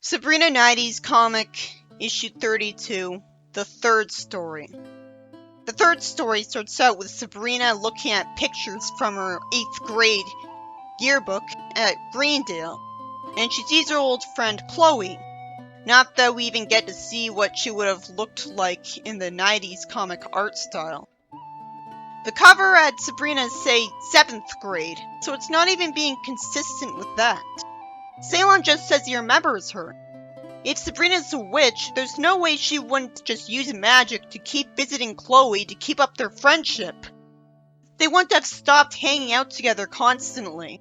Sabrina 90s comic, issue 32, the third story. The third story starts out with Sabrina looking at pictures from her 8th grade yearbook at Greendale, and she sees her old friend Chloe. Not that we even get to see what she would have looked like in the 90s comic art style. The cover at Sabrina's say 7th grade, so it's not even being consistent with that. Salem just says he remembers her. If Sabrina's a witch, there's no way she wouldn't just use magic to keep visiting Chloe to keep up their friendship. They wouldn't have stopped hanging out together constantly.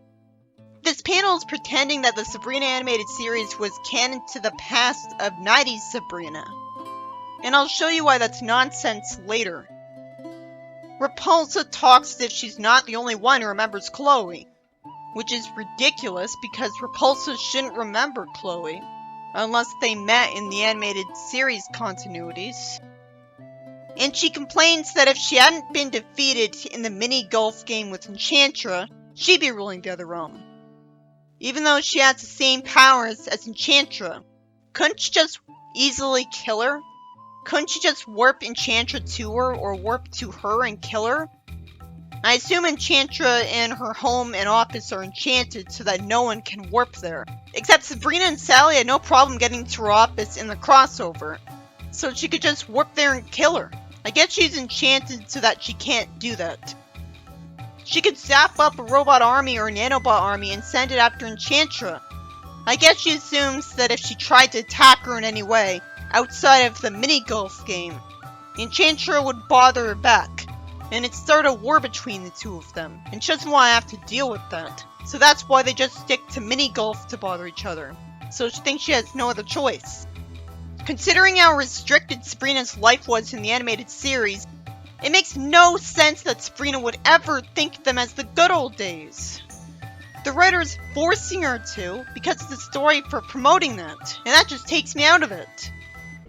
This panel is pretending that the Sabrina animated series was canon to the past of 90s Sabrina. And I'll show you why that's nonsense later. Repulsa talks as if she's not the only one who remembers Chloe, which is ridiculous because Repulsa shouldn't remember Chloe, unless they met in the animated series continuities. And she complains that if she hadn't been defeated in the mini-golf game with Enchantra, she'd be ruling the other realm. Even though she has the same powers as Enchantra, couldn't she just easily kill her? Couldn't she just warp Enchantra to her or warp to her and kill her? I assume Enchantra and her home and office are enchanted so that no one can warp there. Except Sabrina and Sally had no problem getting to her office in the crossover, so she could just warp there and kill her. I guess she's enchanted so that she can't do that. She could zap up a robot army or a nanobot army and send it after Enchantra. I guess she assumes that if she tried to attack her in any way, outside of the mini-golf game, Enchantra would bother her back, and it'd start a war between the two of them, and she doesn't want to have to deal with that. So that's why they just stick to mini-golf to bother each other. So she thinks she has no other choice. Considering how restricted Sabrina's life was in the animated series, it makes no sense that Sabrina would ever think of them as the good old days. The writer's forcing her to, because it's a story for promoting that, and that just takes me out of it.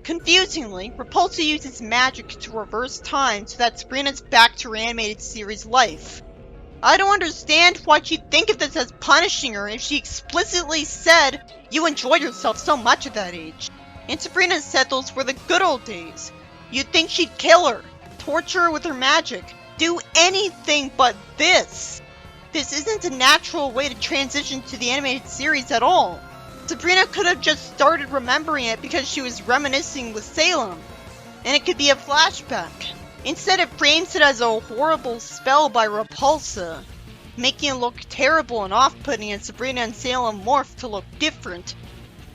Confusingly, Repulsa uses magic to reverse time so that Sabrina's back to her animated series life. I don't understand why she'd think of this as punishing her if she explicitly said, "You enjoyed yourself so much at that age." And Sabrina said those were the good old days. You'd think she'd kill her, torture her with her magic, do anything but this. This isn't a natural way to transition to the animated series at all. Sabrina could have just started remembering it because she was reminiscing with Salem, and it could be a flashback. Instead, it frames it as a horrible spell by Repulsa, making it look terrible and off-putting, and Sabrina and Salem morph to look different,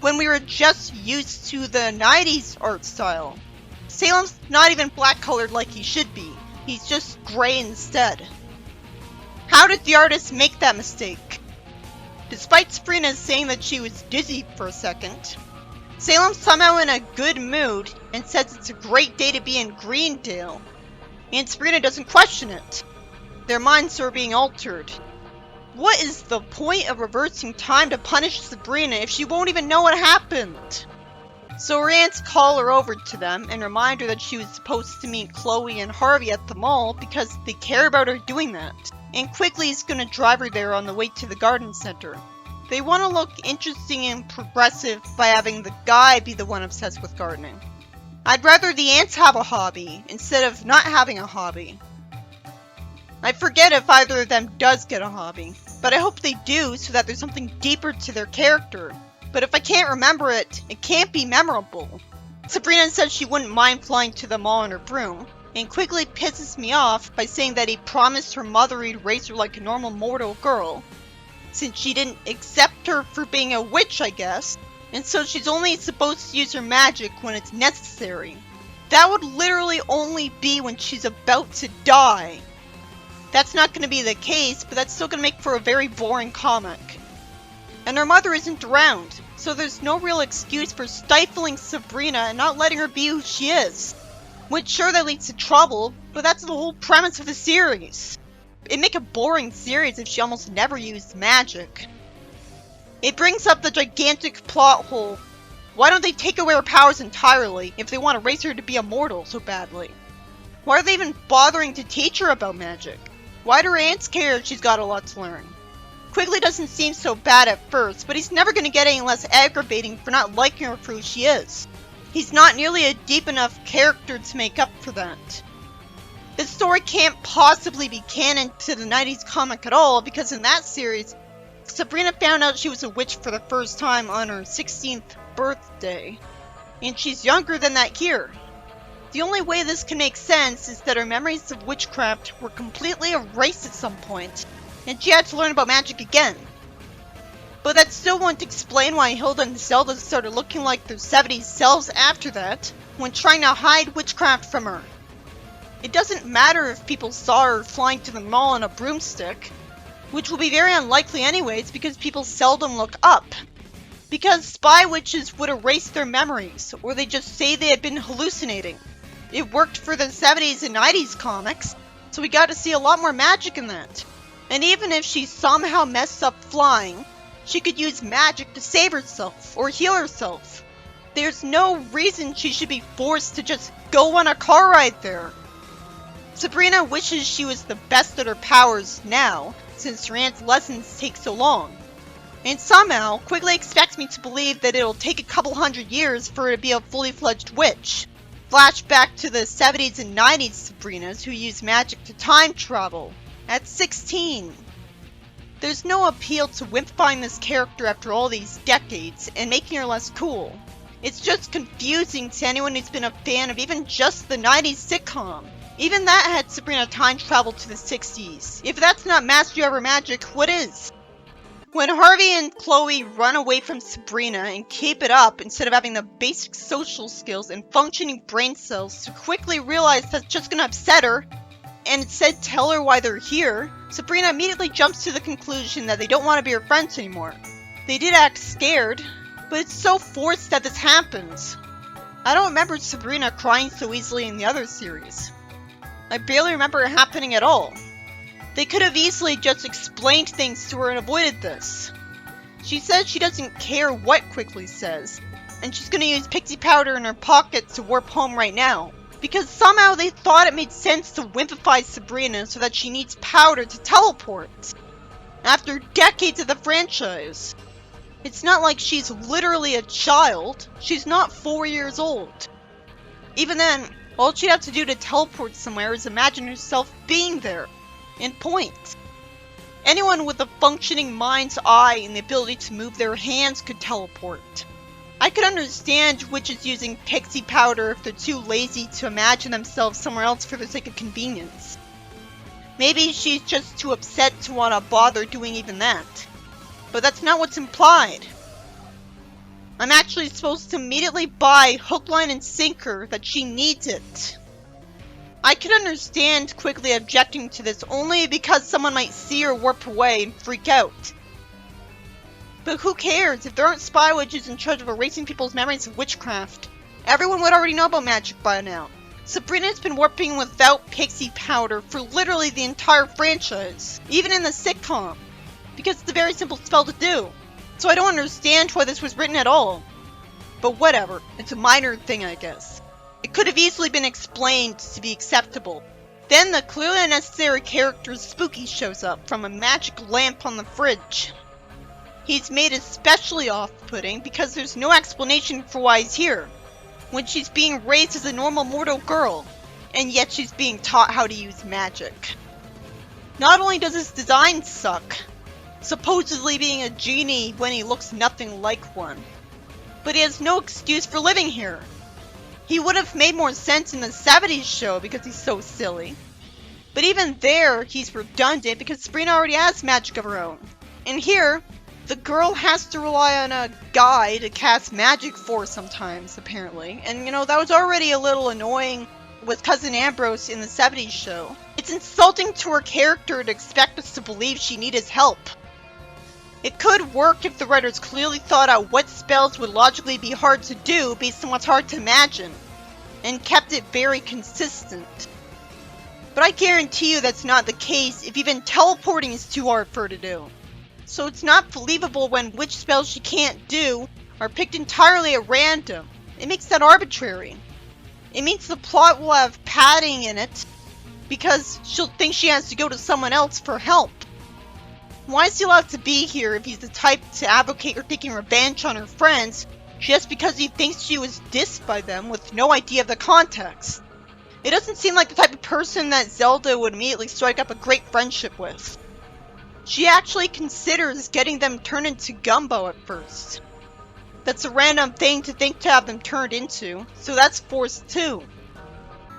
when we were just used to the 90s art style. Salem's not even black-colored like he should be, he's just gray instead. How did the artist make that mistake? Despite Sabrina saying that she was dizzy for a second, Salem's somehow in a good mood and says it's a great day to be in Greendale, and Sabrina doesn't question it. Their minds are being altered. What is the point of reversing time to punish Sabrina if she won't even know what happened? So her aunts call her over to them and remind her that she was supposed to meet Chloe and Harvey at the mall because they care about her doing that. And quickly is going to drive her there on the way to the garden center. They want to look interesting and progressive by having the guy be the one obsessed with gardening. I'd rather the ants have a hobby instead of not having a hobby. I forget if either of them does get a hobby, but I hope they do so that there's something deeper to their character. But if I can't remember it, it can't be memorable. Sabrina says she wouldn't mind flying to the mall in her broom, and quickly pisses me off by saying that he promised her mother he'd raise her like a normal mortal girl, since she didn't accept her for being a witch, I guess, and so she's only supposed to use her magic when it's necessary. That would literally only be when she's about to die. That's not going to be the case, but that's still going to make for a very boring comic. And her mother isn't around, so there's no real excuse for stifling Sabrina and not letting her be who she is. Which sure that leads to trouble, but that's the whole premise of the series. It'd make a boring series if she almost never used magic. It brings up the gigantic plot hole. Why don't they take away her powers entirely if they want to raise her to be immortal so badly? Why are they even bothering to teach her about magic? Why do her aunts care if she's got a lot to learn? Quigley doesn't seem so bad at first, but he's never going to get any less aggravating for not liking her for who she is. He's not nearly a deep enough character to make up for that. This story can't possibly be canon to the 90s comic at all, because in that series, Sabrina found out she was a witch for the first time on her 16th birthday, and she's younger than that here. The only way this can make sense is that her memories of witchcraft were completely erased at some point, and she had to learn about magic again. But that still won't explain why Hilda and Zelda started looking like their 70s selves after that, when trying to hide witchcraft from her. It doesn't matter if people saw her flying to the mall on a broomstick, which will be very unlikely anyways because people seldom look up. Because spy witches would erase their memories, or they just say they had been hallucinating. It worked for the 70s and 90s comics, so we got to see a lot more magic in that. And even if she somehow messed up flying, she could use magic to save herself or heal herself. There's no reason she should be forced to just go on a car ride there. Sabrina wishes she was the best at her powers now, since her aunt's lessons take so long. And somehow, Quigley expects me to believe that it'll take a couple hundred years for her to be a fully fledged witch. Flashback to the 70s and 90s Sabrinas who use magic to time travel, at 16. There's no appeal to wimpifying this character after all these decades and making her less cool. It's just confusing to anyone who's been a fan of even just the 90s sitcom. Even that had Sabrina time travel to the 60s. If that's not mastery over magic, what is? When Harvey and Chloe run away from Sabrina and keep it up instead of having the basic social skills and functioning brain cells to quickly realize that's just gonna upset her, and instead tell her why they're here, Sabrina immediately jumps to the conclusion that they don't want to be her friends anymore. They did act scared, but it's so forced that this happens. I don't remember Sabrina crying so easily in the other series. I barely remember it happening at all. They could have easily just explained things to her and avoided this. She says she doesn't care what Quigley says, and she's gonna use pixie powder in her pocket to warp home right now. Because somehow they thought it made sense to wimpify Sabrina so that she needs powder to teleport. After decades of the franchise. It's not like she's literally a child. She's not 4 years old. Even then, all she'd have to do to teleport somewhere is imagine herself being there. And point. Anyone with a functioning mind's eye and the ability to move their hands could teleport. I could understand witches using pixie powder if they're too lazy to imagine themselves somewhere else for the sake of convenience. Maybe she's just too upset to want to bother doing even that. But that's not what's implied. I'm actually supposed to immediately buy hook, line, and sinker that she needs it. I can understand Quigley objecting to this only because someone might see her warp away and freak out. But who cares if there aren't spy witches in charge of erasing people's memories of witchcraft? Everyone would already know about magic by now. Sabrina's been warping without pixie powder for literally the entire franchise, even in the sitcom, because it's a very simple spell to do. So I don't understand why this was written at all. But whatever, it's a minor thing I guess. It could have easily been explained to be acceptable. Then the clearly unnecessary character Spooky shows up from a magic lamp on the fridge. He's made especially off-putting because there's no explanation for why he's here, when she's being raised as a normal mortal girl, and yet she's being taught how to use magic. Not only does his design suck, supposedly being a genie when he looks nothing like one, but he has no excuse for living here. He would have made more sense in the 70s show because he's so silly. But even there, he's redundant because Sabrina already has magic of her own. And here, the girl has to rely on a guy to cast magic for sometimes, apparently. And you know, that was already a little annoying with Cousin Ambrose in the 70s show. It's insulting to her character to expect us to believe she needed his help. It could work if the writers clearly thought out what spells would logically be hard to do based on what's hard to imagine, and kept it very consistent. But I guarantee you that's not the case if even teleporting is too hard for her to do. So it's not believable when which spells she can't do are picked entirely at random. It makes that arbitrary. It means the plot will have padding in it because she'll think she has to go to someone else for help. Why is he allowed to be here if he's the type to advocate her taking revenge on her friends just because he thinks she was dissed by them with no idea of the context? It doesn't seem like the type of person that Zelda would immediately strike up a great friendship with. She actually considers getting them turned into gumbo at first. That's a random thing to think to have them turned into, so that's forced too.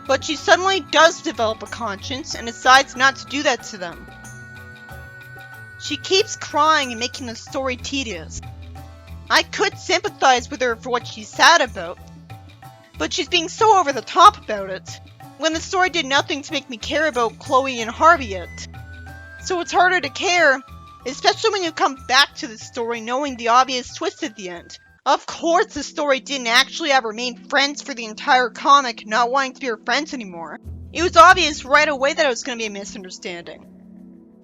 But she suddenly does develop a conscience and decides not to do that to them. She keeps crying and making the story tedious. I could sympathize with her for what she's sad about, but she's being so over the top about it, when the story did nothing to make me care about Chloe and Harvey yet. So it's harder to care, especially when you come back to the story knowing the obvious twist at the end. Of course the story didn't actually have remained friends for the entire comic, not wanting to be her friends anymore. It was obvious right away that it was going to be a misunderstanding.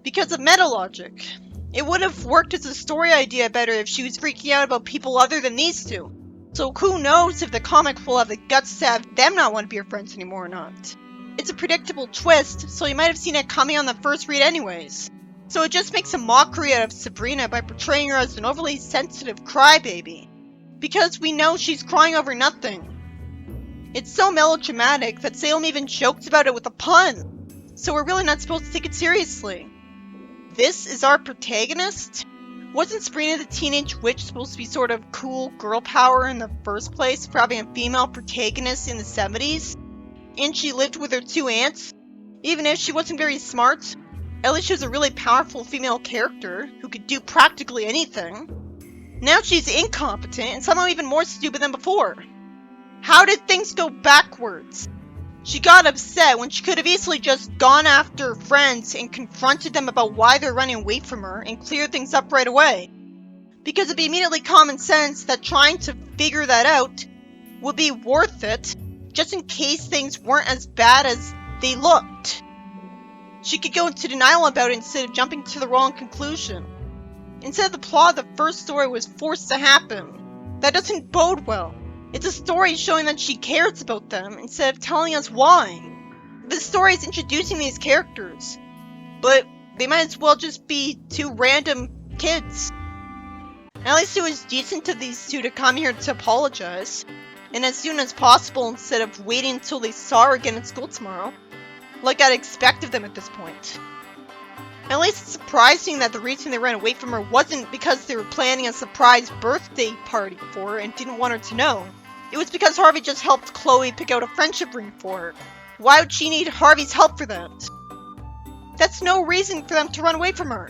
Because of meta logic. It would have worked as a story idea better if she was freaking out about people other than these two. So who knows if the comic will have the guts to have them not want to be her friends anymore or not. It's a predictable twist, so you might have seen it coming on the first read anyways. So it just makes a mockery out of Sabrina by portraying her as an overly sensitive crybaby. Because we know she's crying over nothing. It's so melodramatic that Salem even joked about it with a pun. So we're really not supposed to take it seriously. This is our protagonist? Wasn't Sabrina the teenage witch supposed to be sort of cool girl power in the first place for having a female protagonist in the 70s? And she lived with her two aunts? Even if she wasn't very smart, at least she was a really powerful female character who could do practically anything. Now she's incompetent and somehow even more stupid than before. How did things go backwards? She got upset when she could have easily just gone after her friends and confronted them about why they're running away from her and cleared things up right away. Because it'd be immediately common sense that trying to figure that out would be worth it, just in case things weren't as bad as they looked. She could go into denial about it instead of jumping to the wrong conclusion. Instead, the plot of the first story was forced to happen. That doesn't bode well. It's a story showing that she cares about them instead of telling us why. The story is introducing these characters, but they might as well just be two random kids. At least it was decent of these two to come here to apologize, and as soon as possible instead of waiting until they saw her again at school tomorrow, like I'd expect of them at this point. At least it's surprising that the reason they ran away from her wasn't because they were planning a surprise birthday party for her and didn't want her to know. It was because Harvey just helped Chloe pick out a friendship ring for her. Why would she need Harvey's help for that? That's no reason for them to run away from her.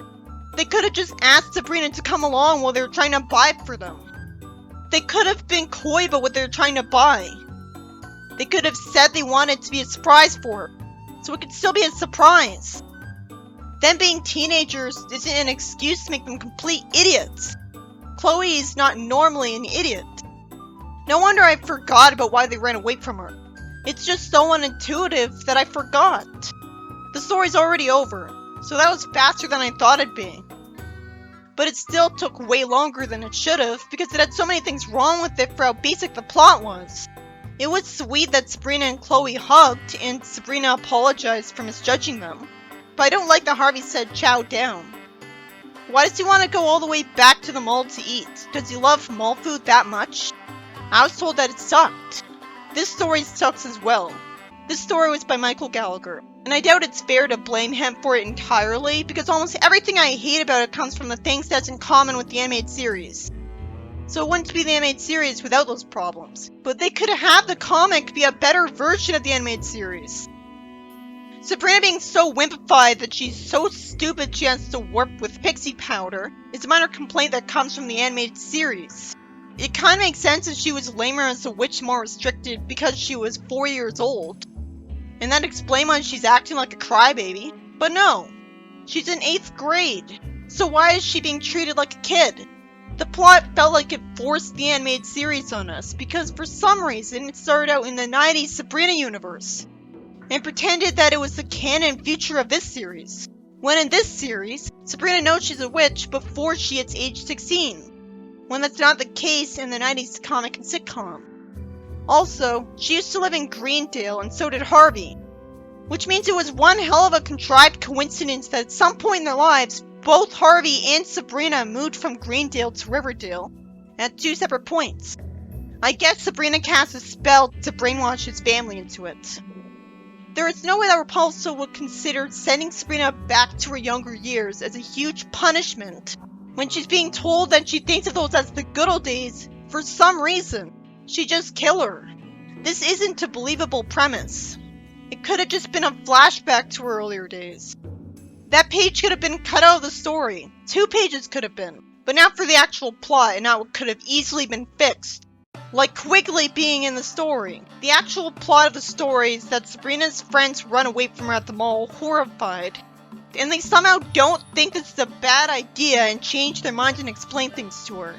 They could have just asked Sabrina to come along while they were trying to buy it for them. They could have been coy about what they were trying to buy. They could have said they wanted it to be a surprise for her, so it could still be a surprise. Them being teenagers isn't an excuse to make them complete idiots. Chloe is not normally an idiot. No wonder I forgot about why they ran away from her. It's just so unintuitive that I forgot. The story's already over, so that was faster than I thought it'd be. But it still took way longer than it should have because it had so many things wrong with it for how basic the plot was. It was sweet that Sabrina and Chloe hugged and Sabrina apologized for misjudging them. But I don't like that Harvey said chow down. Why does he want to go all the way back to the mall to eat? Does he love mall food that much? I was told that it sucked. This story sucks as well. This story was by Michael Gallagher, and I doubt it's fair to blame him for it entirely because almost everything I hate about it comes from the things that's in common with the animated series. So it wouldn't be the animated series without those problems. But they could have the comic be a better version of the animated series. Sabrina being so wimpified that she's so stupid she has to warp with pixie powder is a minor complaint that comes from the animated series. It kinda makes sense if she was lamer as a witch, more restricted because she was 4 years old. And that explains why she's acting like a crybaby. But no, she's in 8th grade. So why is she being treated like a kid? The plot felt like it forced the animated series on us because for some reason it started out in the 90s Sabrina universe and pretended that it was the canon future of this series. When in this series, Sabrina knows she's a witch before she hits age 16. When that's not the case in the 90s comic and sitcom. Also, she used to live in Greendale and so did Harvey. Which means it was one hell of a contrived coincidence that at some point in their lives, both Harvey and Sabrina moved from Greendale to Riverdale at 2 separate points. I guess Sabrina cast a spell to brainwash his family into it. There is no way that Repulso would consider sending Sabrina back to her younger years as a huge punishment when she's being told that she thinks of those as the good old days for some reason. She'd just kill her. This isn't a believable premise. It could have just been a flashback to her earlier days. That page could have been cut out of the story. 2 pages could have been, but not for the actual plot and not what could have easily been fixed. Like Quigley being in the story. The actual plot of the story is that Sabrina's friends run away from her at the mall, horrified. And they somehow don't think this is a bad idea and change their minds and explain things to her.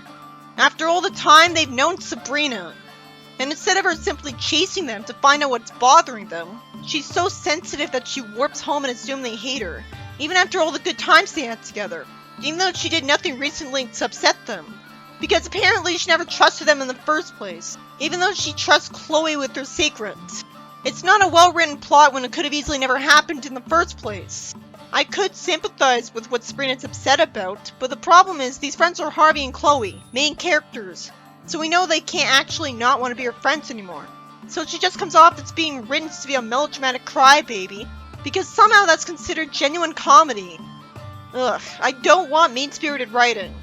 After all the time they've known Sabrina. And instead of her simply chasing them to find out what's bothering them, she's so sensitive that she warps home and assumes they hate her, even after all the good times they had together. Even though she did nothing recently to upset them. Because apparently she never trusted them in the first place, even though she trusts Chloe with her secrets. It's not a well-written plot when it could have easily never happened in the first place. I could sympathize with what Sabrina's upset about, but the problem is these friends are Harvey and Chloe, main characters, so we know they can't actually not want to be her friends anymore. So she just comes off as being written to be a melodramatic crybaby, because somehow that's considered genuine comedy. Ugh, I don't want mean-spirited writing.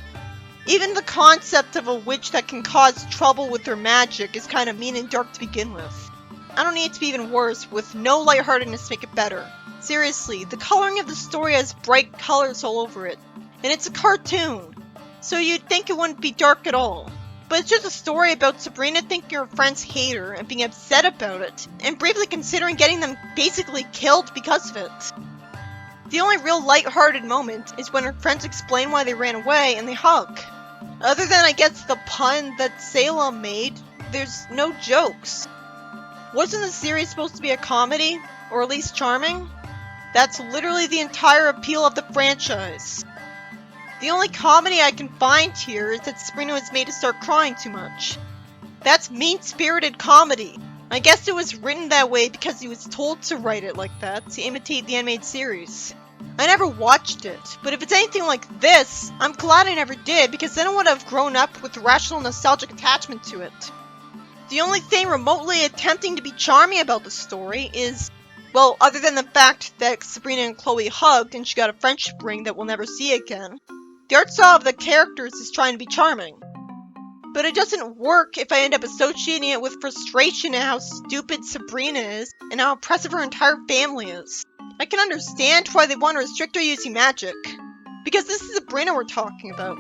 Even the concept of a witch that can cause trouble with her magic is kind of mean and dark to begin with. I don't need it to be even worse, with no lightheartedness to make it better. Seriously, the coloring of the story has bright colors all over it, and it's a cartoon, so you'd think it wouldn't be dark at all. But it's just a story about Sabrina thinking her friends hate her and being upset about it, and bravely considering getting them basically killed because of it. The only real light-hearted moment is when her friends explain why they ran away and they hug. Other than, I guess, the pun that Salem made, there's no jokes. Wasn't the series supposed to be a comedy? Or at least charming? That's literally the entire appeal of the franchise. The only comedy I can find here is that Sabrina was made to start crying too much. That's mean-spirited comedy. I guess it was written that way because he was told to write it like that, to imitate the animated series. I never watched it, but if it's anything like this, I'm glad I never did, because then I would have grown up with a rational nostalgic attachment to it. The only thing remotely attempting to be charming about the story is, well, other than the fact that Sabrina and Chloe hugged and she got a friendship ring that we'll never see again, the art style of the characters is trying to be charming. But it doesn't work if I end up associating it with frustration at how stupid Sabrina is and how oppressive her entire family is. I can understand why they want to restrict her using magic. Because this is Sabrina we're talking about.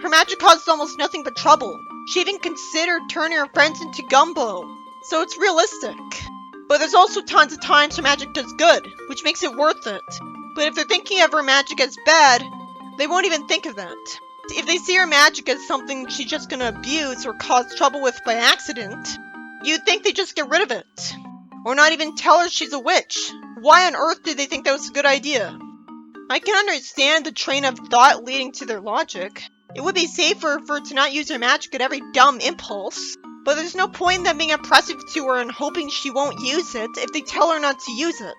Her magic causes almost nothing but trouble. She even considered turning her friends into gumbo. So it's realistic. But there's also tons of times her magic does good, which makes it worth it. But if they're thinking of her magic as bad, they won't even think of that. If they see her magic as something she's just gonna abuse or cause trouble with by accident, you'd think they'd just get rid of it. Or not even tell her she's a witch. Why on earth did they think that was a good idea? I can understand the train of thought leading to their logic. It would be safer for her to not use her magic at every dumb impulse. But there's no point in them being oppressive to her and hoping she won't use it if they tell her not to use it.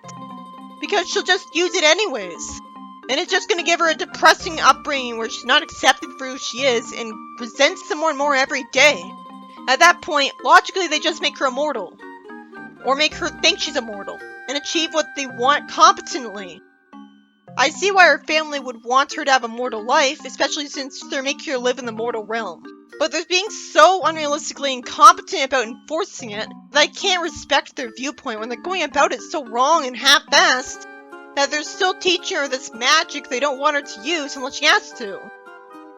Because she'll just use it anyways. And it's just gonna give her a depressing upbringing where she's not accepted for who she is and resents them more and more every day. At that point, logically they just make her immortal. Or make her think she's immortal, and achieve what they want competently. I see why her family would want her to have a mortal life, especially since they're making her live in the mortal realm. But they're being so unrealistically incompetent about enforcing it that I can't respect their viewpoint when they're going about it so wrong and half-assed that they're still teaching her this magic they don't want her to use unless she has to.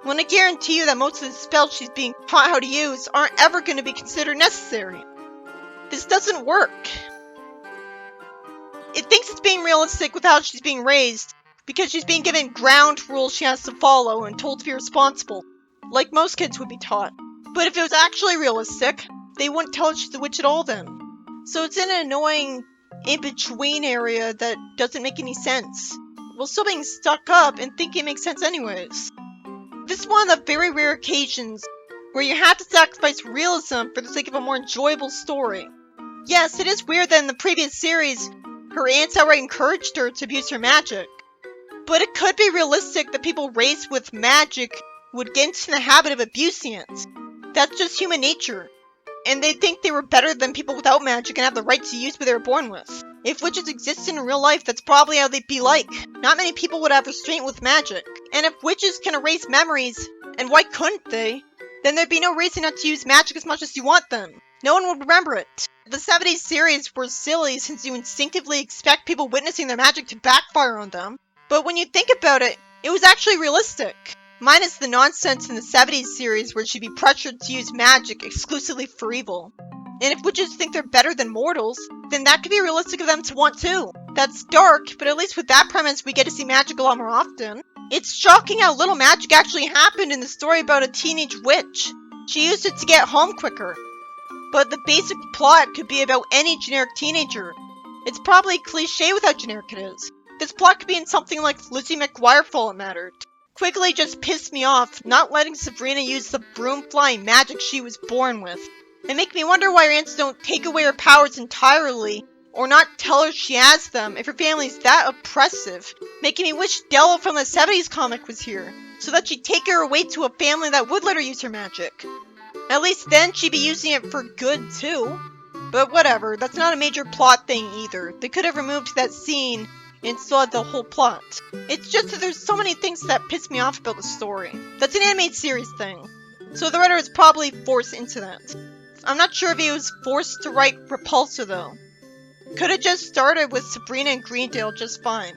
When I guarantee you that most of the spells she's being taught how to use aren't ever going to be considered necessary. This doesn't work. It thinks it's being realistic with how she's being raised, because she's being given ground rules she has to follow and told to be responsible, like most kids would be taught. But if it was actually realistic, they wouldn't tell her she's a witch at all then. So it's in an annoying in-between area that doesn't make any sense, while still being stuck up and thinking it makes sense anyways. This is one of the very rare occasions where you have to sacrifice realism for the sake of a more enjoyable story. Yes, it is weird that in the previous series, Her aunts outright encouraged her to abuse her magic. But it could be realistic that people raised with magic would get into the habit of abusing it. That's just human nature. And they think they were better than people without magic and have the right to use what they were born with. If witches existed in real life, that's probably how they'd be like. Not many people would have restraint with magic. And if witches can erase memories, and why couldn't they? Then there'd be no reason not to use magic as much as you want them. No one would remember it. The 70s series were silly since you instinctively expect people witnessing their magic to backfire on them. But when you think about it, it was actually realistic. Minus the nonsense in the 70s series where she'd be pressured to use magic exclusively for evil. And if witches think they're better than mortals, then that could be realistic of them to want too. That's dark, but at least with that premise we get to see magic a lot more often. It's shocking how little magic actually happened in the story about a teenage witch. She used it to get home quicker. But the basic plot could be about any generic teenager. It's probably cliche with how generic it is. This plot could be in something like Lizzie McGuire for all it mattered. Quigley just pissed me off, not letting Sabrina use the broom-flying magic she was born with. It makes me wonder why her aunts don't take away her powers entirely, or not tell her she has them if her family's that oppressive, making me wish Della from the 70s comic was here, so that she'd take her away to a family that would let her use her magic. At least then she'd be using it for good too. But whatever, that's not a major plot thing either. They could have removed that scene and still had the whole plot. It's just that there's so many things that piss me off about the story. That's an animated series thing. So the writer is probably forced into that. I'm not sure if he was forced to write Repulsor though. Could have just started with Sabrina and Greendale just fine.